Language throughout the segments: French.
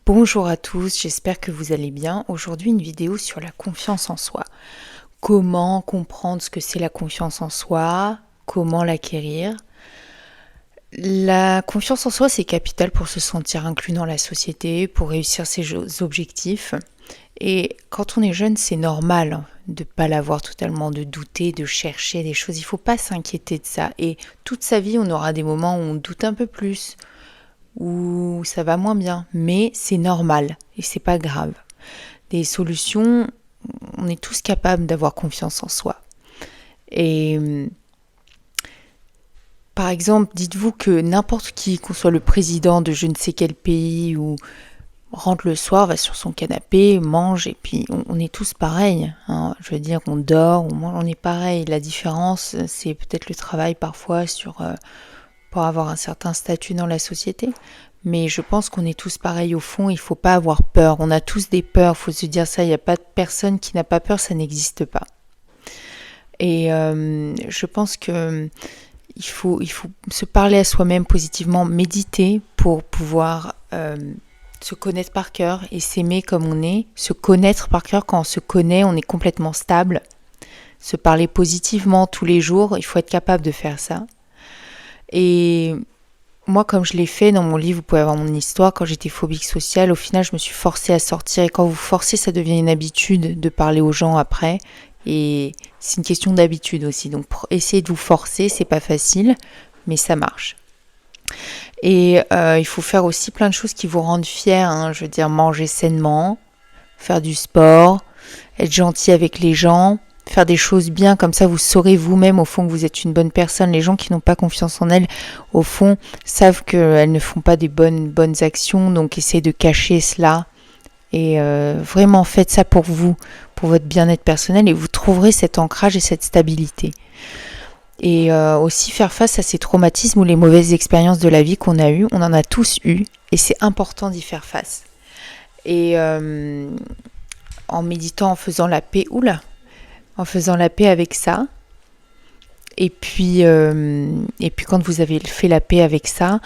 Bonjour à tous, j'espère que vous allez bien. Aujourd'hui, une vidéo sur la confiance en soi. Comment comprendre ce que c'est la confiance en soi, comment l'acquérir. La confiance en soi, c'est capital pour se sentir inclus dans la société, pour réussir ses objectifs. Et quand on est jeune, c'est normal de ne pas l'avoir totalement, de douter, de chercher des choses. Il ne faut pas s'inquiéter de ça. Et toute sa vie, on aura des moments où on doute un peu plus, où ça va moins bien, mais c'est normal et c'est pas grave. Des solutions, on est tous capables d'avoir confiance en soi. Et par exemple, dites-vous que n'importe qui, qu'on soit le président de je ne sais quel pays ou rentre le soir, va sur son canapé, mange et puis on est tous pareils. Hein. Je veux dire, on dort, on mange, on est pareil. La différence, c'est peut-être le travail parfois pour avoir un certain statut dans la société. Mais je pense qu'on est tous pareils au fond, il ne faut pas avoir peur. On a tous des peurs, il faut se dire ça, il n'y a pas de personne qui n'a pas peur, ça n'existe pas. Et je pense que il faut se parler à soi-même positivement, méditer pour pouvoir se connaître par cœur et s'aimer comme on est. Se connaître par cœur, quand on se connaît, on est complètement stable. Se parler positivement tous les jours, il faut être capable de faire ça. Et moi, comme je l'ai fait dans mon livre, vous pouvez avoir mon histoire, quand j'étais phobique sociale, au final, je me suis forcée à sortir. Et quand vous forcez, ça devient une habitude de parler aux gens après. Et c'est une question d'habitude aussi. Donc, pour essayer de vous forcer, c'est pas facile, mais ça marche. Et il faut faire aussi plein de choses qui vous rendent fiers. Hein. Je veux dire, manger sainement, faire du sport, être gentil avec les gens, faire des choses bien, comme ça vous saurez vous-même au fond que vous êtes une bonne personne. Les gens qui n'ont pas confiance en elles, au fond, savent qu'elles ne font pas des bonnes actions, donc essayez de cacher cela. Et vraiment faites ça pour vous, pour votre bien-être personnel, et vous trouverez cet ancrage et cette stabilité. Et aussi faire face à ces traumatismes ou les mauvaises expériences de la vie qu'on a eues. On en a tous eu, et c'est important d'y faire face. Et en méditant, en faisant la paix, en faisant la paix avec ça. Et puis quand vous avez fait la paix avec ça,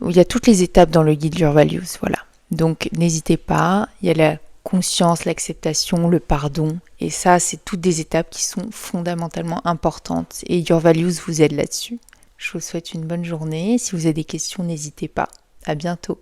il y a toutes les étapes dans le guide Your Values, voilà. Donc n'hésitez pas, il y a la conscience, l'acceptation, le pardon, et ça c'est toutes des étapes qui sont fondamentalement importantes, et Your Values vous aide là-dessus. Je vous souhaite une bonne journée, si vous avez des questions n'hésitez pas, à bientôt.